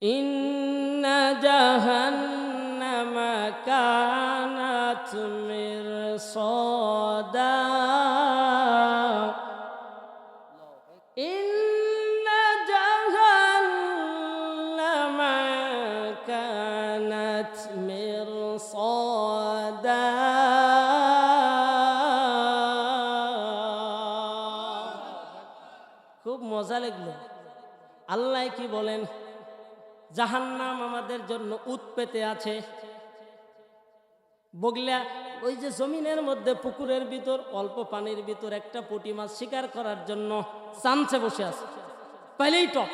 إن جهنم كانت مرصادا إن جهنم كانت مرصادا খুব মজা লাগলো। আল্লাহ কি বলেন, জাহান্নাম আমাদের জন্য উত পেতে আছে। বগলা ওই যে জমিনের মধ্যে পুকুরের ভিতর অল্প পানির ভিতর একটা পুঁটি মাছ শিকার করার জন্য চান্সে বসে আছে, পাইলেই টপ।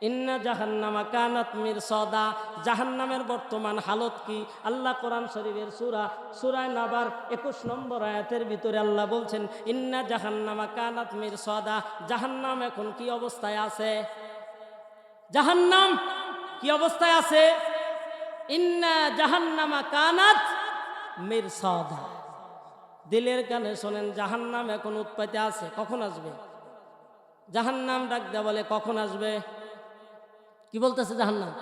ইন্না জাহান্নামা কানাত মিরসাদা, জাহান্নামের বর্তমান হালত কি? আল্লাহ কোরআন শরীফের সূরা নাবার 21 নম্বর আয়াতের ভিতরে আল্লাহ বলছেন, ইন্না জাহান্নামা কানাত মিরসাদা, জাহান্নাম এখন কি অবস্থায় আছে? জাহান্নাম কি অবস্থায় আছে? ইন্না জাহান্নামা কানাত মিরসাদা। দিলের কানে শোনেন, জাহান্নাম এখন উৎপাতে আছে। কখন আসবে? জাহান্নাম ডাক দেয়া বলে, কখন আসবে? কি বলতেছে জাহান্নাম?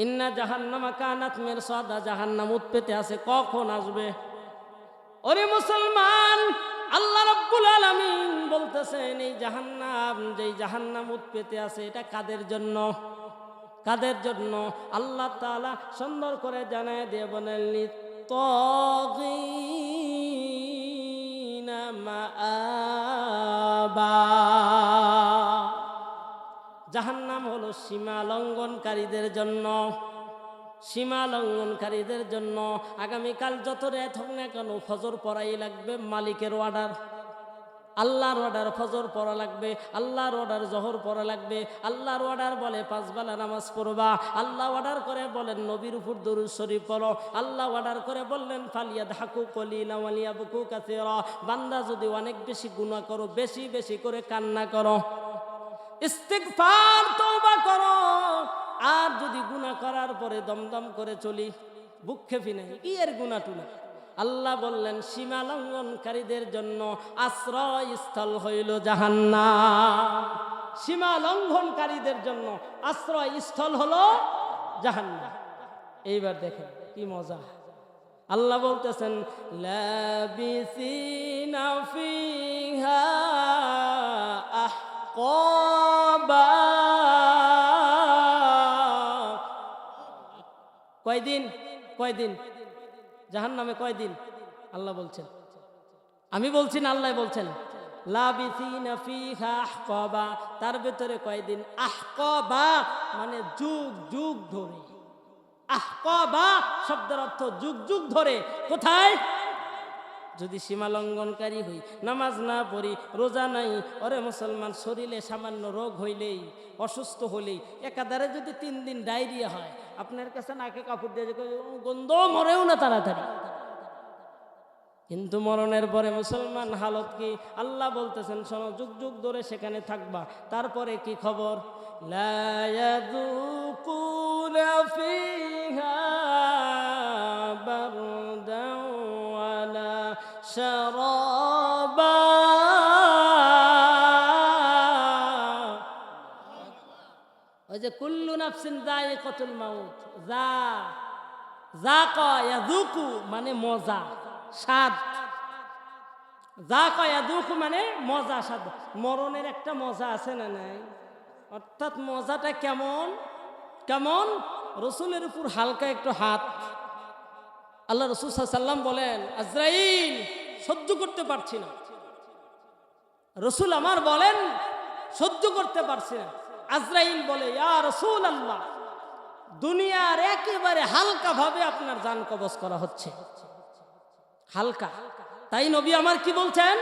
ইন্না জাহান্নামা কানাত মিরসাদা, জাহান্নাম উৎপেতে আছে, কখন আসবে? ওরে মুসলমান, আল্লাহ রাব্বুল আলামিন বলতেছেন, এই জাহান্নাম, যেই জাহান্নাম উৎপেতে আছে, এটা কাদের জন্য? কাদের জন্য? আল্লাহ তাআলা সুন্দর করে জানায় দিয়ে বলেন, লিত্তাগিনা মাআবা। জাহান্নাম হলো সীমা লঙ্ঘনকারীদের জন্য। সীমা লঙ্ঘনকারীদের জন্য আগামীকাল যত রাত হোক না কেন, ফজর পড়াই লাগবে। মালিকের অর্ডার, আল্লাহর অর্ডার, ফজর পড়া লাগবে। আল্লাহর অর্ডার, জোহর পড়া লাগবে। আল্লাহর অর্ডার বলে 5 বেলা নামাজ পড়বা। আল্লাহ অর্ডার করে বলেন নবীর উপর দরুদ শরীফ পড়ো। আল্লাহ অর্ডার করে বললেন ফালিয়াদহাকু কলিলা ওয়া লিয়াবকু কাসীরা, বান্দা যদি অনেক বেশি গুনাহ করো, বেশি বেশি করে কান্না করো, ইস্তিগফার তওবা করো। আর যদি গুনাহ করার পরে দমদম করে চলি, বুক খেপি নাই, কি এর গুনাহ টুনা? আল্লাহ বললেন সীমা লঙ্ঘনকারীদের জন্য আশ্রয়স্থল হইল জাহান্নাম। সীমা লঙ্ঘনকারীদের জন্য আশ্রয়স্থল হলো জাহান্নাম। এইবার দেখেন কি মজা। আল্লাহ বলতেছেন, লাবিসিনা ফিহা আহকাবা। কয়দিন? কয়দিন? জাহান্নামে কয়দিন? আল্লাহ বলছেন, আমি বলছি না, আল্লাহ বলছেন। লাবিসিনা ফিহা আহকাবা, তার ভিতরে কয়দিন? আহকাবা মানে যুগ যুগ ধরে। আহকাবা শব্দের অর্থ যুগ যুগ ধরে। কোথায়? যদি সীমা লঙ্ঘনকারী হই, নামাজ না পড়ি, রোজা নাই, ওরে মুসলমান, শরীরে সামান্য রোগ হইলেই, অসুস্থ হলেই, একাধারে যদি 3 দিন ডায়রিয়া হয়, আপনার কাছে নাকে কাপড় দিয়ে গন্ধ, মরেও না তাড়াতাড়ি। কিন্তু মরণের পরে মুসলমান হালত কি? আল্লাহ বলতেছেন, শোনো, যুগ যুগ ধরে সেখানে থাকবা। তারপরে কি খবর? লা ইয়াযুকুনা ফিহা বারদান ওয়ালা শারাবা। ওই যে কুল্লু নাফসিন যায়িকাতুল মাউত, যাকা ইয়াযুকু মানে মজা, স্বাদ। যাকা ইয়াযুকু মানে মজা, স্বাদ। মরণের একটা মজা আছে না নাই? অর্থাৎ মজাটা কেমন? কেমন? রসুলের উপর হালকা একটু হাত। আল্লাহ রসুল সাল্লাল্লাহু আলাইহি ওয়াসাল্লাম বলেন, আজরাইল, সহ্য করতে পারছি না। রসুল আমার বলেন, সহ্য করতে পারছি না। আজরাইল বলে, ইয়া রাসূলুল্লাহ, দুনিয়ার একেবারে হালকা ভাবে আপনার জান কবজ করা হচ্ছে, হালকা। তাই নবী আমার কি বলছেন?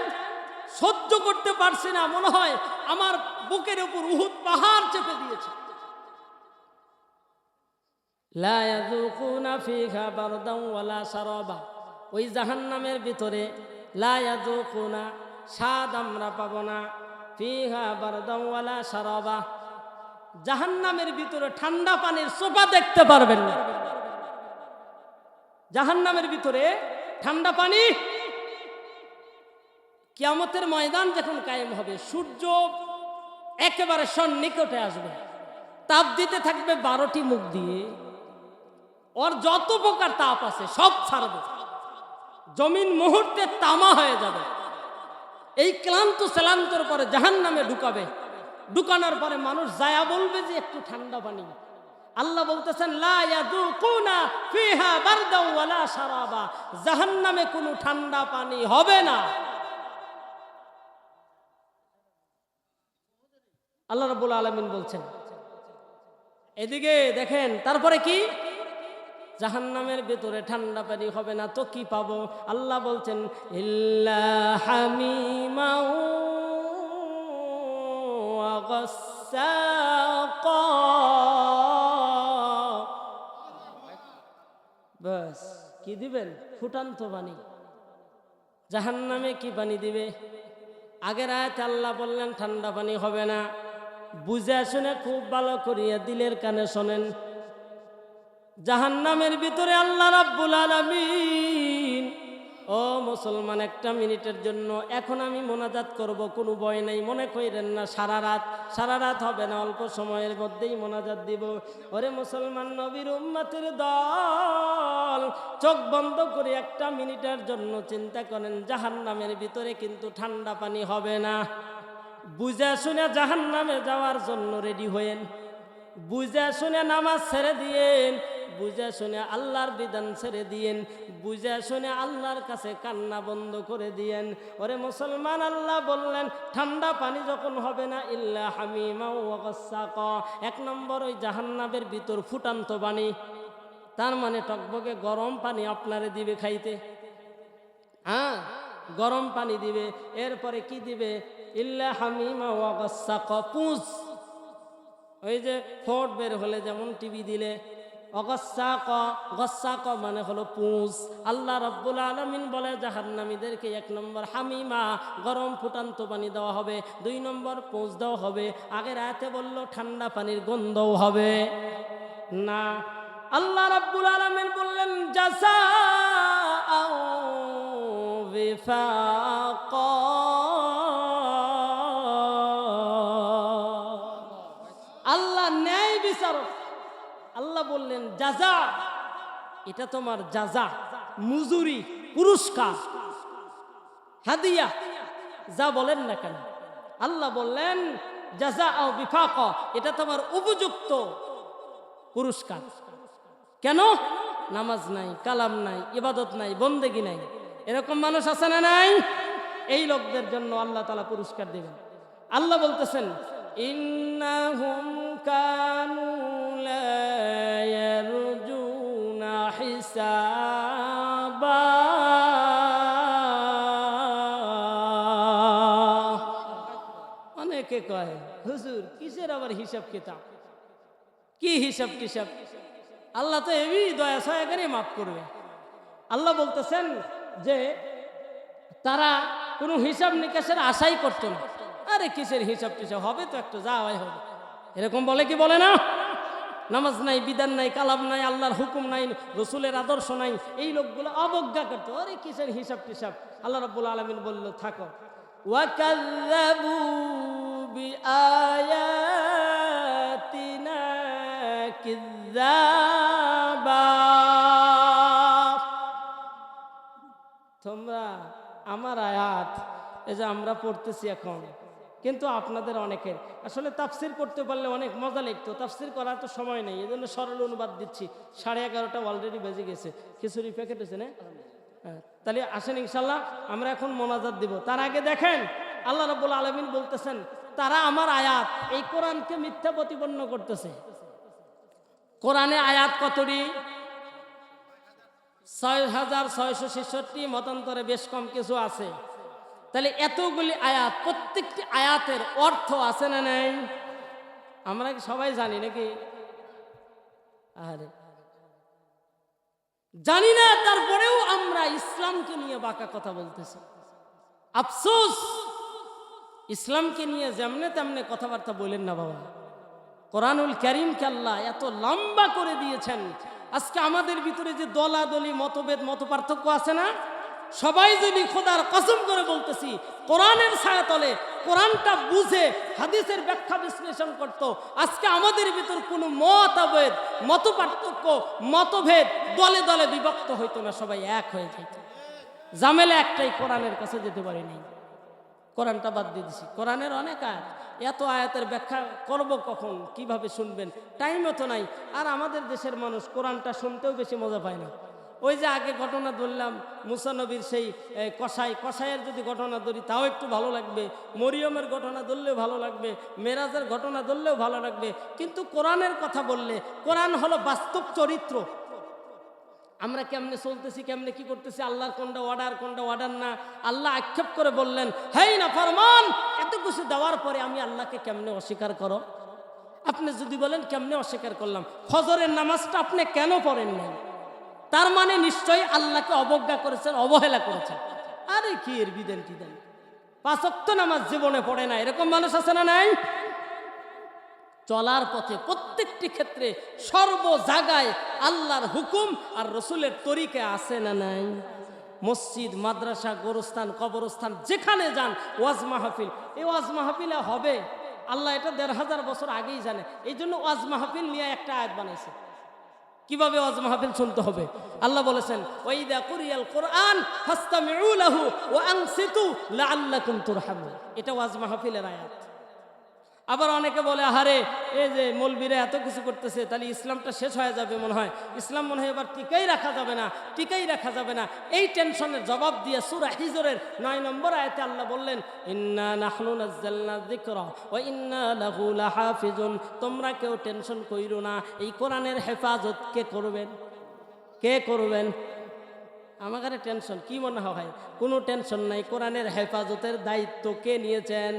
সহ্য করতে পারছি না, মনে হয় আমার বুকের উপর উহুদ পাহাড় চেপে দিয়েছে। লা ইয়াযুকুনা ফিহা বারদান ওয়ালা শারাবা, ওই জাহান্নামের ভিতরে লা ইয়াযুকুনা, স্বাদ আমরা পাবো না, ফিহা বারদান ওয়ালা শারাবা, জাহান্নামের ভিতরে ঠান্ডা পানির সোপা দেখতে পারবেন না। জাহান্নামের ভিতরে ঠান্ডা পানি। কিয়ামতের ময়দান যখন কায়েম হবে, সূর্য একেবারে সন্নিকটে আসবে, তাপ দিতে থাকবে 12টি মুখ দিয়ে, ওর যত প্রকার তাপ আছে সব ছাড়বে, জমিন মুহূর্তে তামা হয়ে যাবে। এই ক্লান্ত শ্রান্তর পরে জাহান্নামে ঢুকাবে, ঢুকানোর পরে মানুষ যায়া বলবে যে একটু ঠান্ডা পানি। আল্লাহ বলতেছেন লা ইয়াযুকুনা ফিহা বারদাও ওয়ালা শারাবা, জাহান্নামে কোনো ঠান্ডা পানি হবে না। আল্লাহ রাব্বুল আলামিন বলছেন। এদিকে দেখেন তারপরে কি, জাহান্নামের ভেতরে ঠান্ডা পানি হবে না তো কি পাবো? আল্লাহ বলছেন ইল্লা হামিমাও ওয়া গাসসাকা, বাস কি দিবেন? ফুটান্ত পানি। জাহান্নামে কি পানি দিবে? আগের আয়াতে আল্লাহ বললেন ঠান্ডা পানি হবে না। বুঝে শুনে খুব ভালো করিয়া দিলের কানে শোনেন, জাহান্নামের ভিতরে আল্লাহ রাব্বুল আলামিন, ও মুসলমান একটা মিনিটের জন্য এখন আমি মোনাজাত করব, কোনো ভয় নাই, মনে করেন না সারা রাত হবে না, অল্প সময়ের মধ্যেই মোনাজাত দিব। ওরে মুসলমান নবীর উম্মতের দল, চোখ বন্ধ করে একটা মিনিটের জন্য চিন্তা করেন, জাহান্নামের ভিতরে কিন্তু ঠান্ডা পানি হবে না। বুঝে শুনে জাহান্নামে যাওয়ার জন্য রেডি হয়েন, বুঝে শুনে নামাজ ছেড়ে দিয়েন, বুঝে শুনে আল্লাহর বিধান ছেড়ে দিয়েন, বুঝে শুনে আল্লাহর কাছে কান্না বন্ধ করে দিয়েন। ওরে মুসলমান, আল্লাহ বললেন ঠান্ডা পানি যখন হবে না ইল্লা হামিমা ওয়া গাসসাকা, এক নম্বর ওই জাহান্নামের ভিতর ফুটান্ত পানি, তার মানে টকবকে গরম পানি আপনারে দিবে খাইতে, হ্যাঁ গরম পানি দিবে। এরপরে কি দিবে? ইল্লা হামিমা ওয়া গাসসাকা, পুঁজ, ওই যে ফোট বের হলে যেমন টিভি দিলে, গসাক মানে হলো পুঁজ। আল্লাহ রাব্বুল আলামিন বলে জাহান্নামীদেরকে এক নম্বর হামিমা গরম ফুটান্ত পানি দেওয়া হবে, 2 নম্বর পুঁজ দেওয়া হবে। আগের আয়াতে বলল ঠান্ডা পানির গন্ধও হবে না। আল্লাহ রাব্বুল আলামিন বললেন জাযাআও বিফাকা, আল্লাহ ন্যায় বিচারক। আল্লাহ বললেন জাযা, এটা তোমার জাযা, মজুরি, পুরস্কার, হাদিয়া, যা বলেন না কেন। আল্লাহ বললেন জাযাআও বিফাকা, এটা তোমার উপযুক্ত পুরস্কার। কেন? নামাজ নাই, কালাম নাই, ইবাদত নাই, বন্দেগী নাই, এরকম মানুষ আছে না নাই? এই লোকদের জন্য আল্লাহ তাআলা পুরস্কার দিবেন। আল্লাহ বলতেছেন ইন্নাহুম কানু লা ইয়ারজুনা হিসাবা, অনেকে কয় হুজুর কিসের আবার হিসাব কিতাব, কি হিসাব টিসাব? আল্লাহ তো এমনি দয়া সয়া করে মাফ করবে। আল্লাহ বলতেছেন যে তারা কোনো হিসাব নিকাশের আশাই করতো না। আরে কিসের হিসাব টিসাব, হবে তো একটু, যা হয় হবে, এরকম বলে কি বলে না? নামাজ নাই, বিধান নাই, কালাম নাই, আল্লাহর হুকুম নাই, রসুলের আদর্শ নাই, এই লোকগুলো অবজ্ঞা করতো। আরে কিসের হিসাব টিসাব? আল্লাহ রাব্বুল আলামিন বলল থাকো, ওয়াকাযযাবু বিআয়াতিনা কিযাবা, তোমরা আমার আয়াত এই যে আমরা পড়তেছি এখন, কিন্তু আপনাদের অনেকের আসলে তাফসির করতে পারলে অনেক মজা লাগতো, তাফসির করার তো সময় নেই, এই জন্য সরল অনুবাদ দিচ্ছি। 11:30 অলরেডি বেজে গেছে, খিচুড়ি প্যাকেট হয়েছে না? হ্যাঁ, তাহলে আসেন ইনশাল্লাহ আমরা এখন মোনাজাত দিব। তার আগে দেখেন আল্লাহ রাব্বুল আলামিন বলতেছেন তারা আমার আয়াত, এই কোরআনকে মিথ্যা প্রতিপন্ন করতেছে। কোরআনে আয়াত কতটি? 6666, মতান্তরে বেশ কম কিছু আছে। তাহলে এতগুলি আয়াত, প্রত্যেকটি আয়াতের অর্থ আছে না নাই? আমরা কি সবাই জানি নাকি? আরে জানি না, তারপরেও আমরা ইসলামকে নিয়ে বাঁকা কথা বলতেছি। আফসোস, ইসলামকে নিয়ে যেমনে তেমনে কথাবার্তা বলেন না বাবা। কোরআনুল কারীমকে আল্লাহ এত লম্বা করে দিয়েছেন। আজকে আমাদের ভিতরে যে দলাদলি, মতভেদ, মত পার্থক্য আছে না, সবাই যদি খোদার কসম করে বলতেছি কোরআনের ছায়াতলে কোরআনটা বুঝে হাদিসের ব্যাখ্যা বিশ্লেষণ করত, আজকে আমাদের ভিতর কোনো মতভেদ, মত পার্থক্য, মতভেদ, দলে দলে বিভক্ত হইতো না, সবাই এক হয়ে যেত। ঝামেলা একটাই, কোরআনের কাছে যেতে পারি নাই, কোরআনটা বাদ দিয়ে দিছি। কোরআনের অনেক আয়াত, এত আয়াতের ব্যাখ্যা করব কখন, কিভাবে শুনবেন, টাইমও তো নাই। আর আমাদের দেশের মানুষ কোরআনটা শুনতেও বেশি মজা পায় না। ওই যে আগে ঘটনা ধরলাম মুসা নবীর সেই কসাইয়ের যদি ঘটনা ধরি তাও একটু ভালো লাগবে, মরিয়মের ঘটনা ধরলেও ভালো লাগবে, মেরাজের ঘটনা ধরলেও ভালো লাগবে, কিন্তু কোরআনের কথা বললে, কোরআন হলো বাস্তব চরিত্র। আমরা কেমনে চলতেছি, কেমনে কি করতেছি, আল্লাহর কোনটা অর্ডার না, আল্লাহ আক্ষেপ করে বললেন, হেই না ফরমান, এত কিছু দেওয়ার পরে আমি আল্লাহকে কেমনে অস্বীকার করো? আপনি যদি বলেন কেমনে অস্বীকার করলাম, ফজরের নামাজটা আপনি কেন পড়েন নাই, তার মানে নিশ্চয়ই আল্লাহকে অবজ্ঞা করেছেন, অবহেলা করেছেন। আরে কি এর বিধান টিধান, 5 ওয়াক্ত নামাজ জীবনে পড়ে না, এরকম মানুষ আছে না নাই? চলার পথে প্রত্যেকটি ক্ষেত্রে সর্ব জায়গায় আল্লাহর হুকুম আর রসুলের তরিকা আছে না নাই? মসজিদ, মাদ্রাসা, গোরস্থান, কবরস্থান, যেখানে যান ওয়াজ মাহফিল, এই ওয়াজ মাহফিলে হবে, আল্লাহ এটা 1500 বছর আগেই জানে। এই জন্য ওয়াজ মাহফিল নিয়ে একটা আয়াত বানাইছে, কিভাবে ওয়াজ মাহফিল শুনতে হবে। আল্লাহ বলেছেন, ওয়াইদা কুরিয়াল কোরআন ফাসতামিউ লাহু ওয়া আনসিতু লাআল্লাকুম তুরহামুন, এটা ওয়াজ মাহফিলের আয়াত। আবার অনেকে বলে, আহারে এই যে মৌলবীরা এত কিছু করতেছে, তাহলে ইসলামটা শেষ হয়ে যাবে মনে হয়, ইসলাম মনে হয় এবার টিকাই রাখা যাবে না, টিকাই রাখা যাবে না। এই টেনশনের জবাব দিয়ে সূরা হিজরের 9 নম্বর আয়াতে আল্লাহ বললেন, ইন্না নাহনু নাযালনা যিকরা ওয়া ইন্না লাহু লাহাফিজুন, তোমরা কেউ টেনশন কইরো না, এই কোরআনের হেফাজত কে করবেন? কে করবেন? আমার টেনশন কি মনে হয়? কোনো টেনশন নাই, কোরআনের হেফাজতের দায়িত্ব কে নিয়েছেন?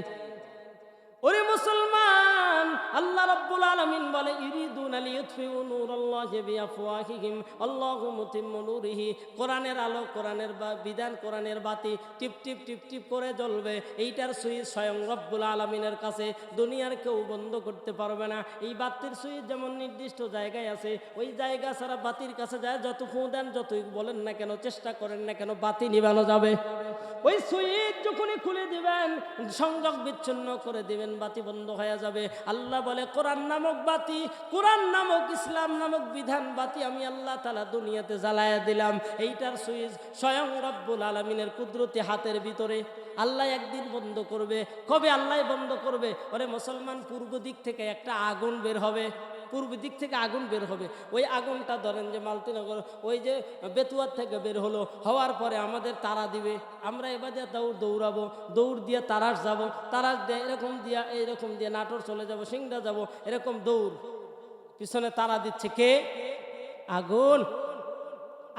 ওরে মুসলমান, আল্লাহ রাব্বুল আলামিন বলে, ইরিদুনা লিইউতফিউ নূরাল্লাহি বিআফওয়াহিহিম আল্লাহু মুতিম্মু নূরিহি, কোরআনের আলো, কোরআনের বিধান, কোরআনের বাতি টিপ টিপ টিপ টিপ করে জ্বলবে। এইটার সুইচ স্বয়ং রব্বুল আলামিনের কাছে, দুনিয়ার কেউ বন্ধ করতে পারবে না। এই বাতির সুইচ যেমন নির্দিষ্ট জায়গায় আছে, ওই জায়গা ছাড়া বাতির কাছে যায় যত ফু দেন, যতই বলেন না কেন, চেষ্টা করেন না কেন, বাতি নিভানো যাবে। ওই সুইচ যখনই খুলে দিবেন, সংযোগ বিচ্ছিন্ন করে দিবেন, বাতি বন্ধ হয়ে যাবে। আল্লাহ বলে, কোরআন নামক বাতি, কোরআন নামক ইসলাম নামক বিধান বাতি আমি আল্লাহ তাআলা দুনিয়াতে জ্বালায়া দিলাম। এইটার সুইচ স্বয়ং রব্বুল আলামিনের কুদরতি হাতের ভিতরে। আল্লাহ একদিন বন্ধ করবে। কবে আল্লাহ বন্ধ করবে? ওরে মুসলমান, পূর্ব দিক থেকে একটা আগুন বের হবে, পূর্ব দিক থেকে আগুন বের হবে। ওই আগুনটা ধরেন যে মালতীনগর, ওই যে বেতুয়ার থেকে বের হলো, হওয়ার পরে আমাদের তারা দিবে, আমরা এবারে দৌড়াবো, দৌড় দিয়ে তারাস যাব, তারাস দিয়ে এরকম দিয়ে নাটোর চলে যাব, সিংড়া যাব, এরকম দৌড়, পিছনে তারা দিচ্ছে কে? আগুন।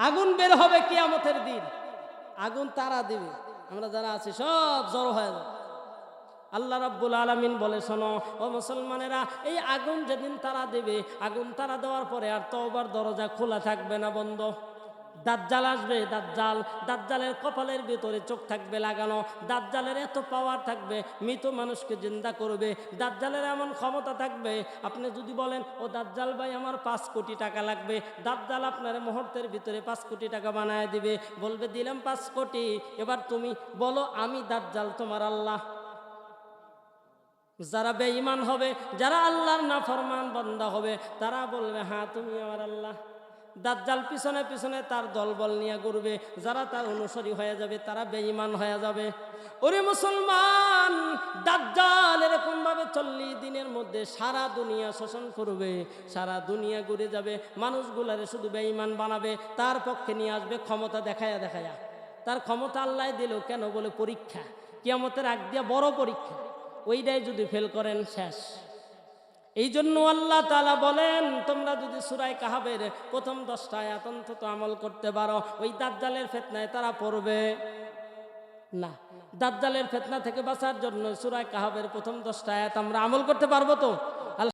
আগুন বের হবে কিয়ামতের দিন, আগুন তারা দিবে, আমরা যারা আছি সব জড়ো হয়ে যাবে। আল্লাহ রাব্বুল আলামিন বলে, শোনো ও মুসলমানেরা, এই আগুন যেদিন তারা দেবে, আগুন তারা দেওয়ার পরে আর তওবার দরজা খোলা থাকবে না, বন্ধ। দাজ্জাল আসবে, দাজ্জালের কপালের ভিতরে চোখ থাকবে লাগানো, দাজ্জালের এত পাওয়ার থাকবে, মৃত মানুষকে জিন্দা করবে, দাজ্জালের এমন ক্ষমতা থাকবে, আপনি যদি বলেন, ও দাজ্জাল ভাই আমার 5 কোটি টাকা লাগবে, দাজ্জাল আপনার মুহূর্তের ভিতরে 5 কোটি টাকা বানায় দিবে, বলবে দিলাম 5 কোটি, এবার তুমি বলো আমি দাজ্জাল তোমার আল্লাহ। যারা বেঈমান হবে, যারা আল্লাহর নাফরমান বান্দা হবে, তারা বলবে হ্যাঁ তুমি আমার আল্লাহ। দাজ্জাল পিছনে পিছনে তার দলবল নিয়ে ঘুরবে, যারা তার অনুসারী হয়ে যাবে তারা বেঈমান হয়ে যাবে। ওরে মুসলমান, দাজ্জাল এরকম ভাবে 40 দিনের মধ্যে সারা দুনিয়া শোষণ করবে, সারা দুনিয়া ঘুরে যাবে, মানুষগুলারে শুধু বেঈমান বানাবে, তার পক্ষে নিয়ে আসবে ক্ষমতা দেখায়া। তার ক্ষমতা আল্লাহ দিল কেন? বলে পরীক্ষা, কিয়ামতের আগ দিয়া বড় পরীক্ষা, ওইটাই যদি ফেল করেন শেষ। এই জন্য আল্লাহ তাআলা বলেন, তোমরা যদি সূরা কাহাফের প্রথম 10টা আয়াত অন্তত আমল করতে পারো, ওই দাজ্জালের ফিতনায় তারা পড়বে না। দাজ্জালের ফিতনা থেকে বাঁচার জন্য সূরা কাহাফের প্রথম 10টা আয়াত আমরা আমল করতে পারবো তো?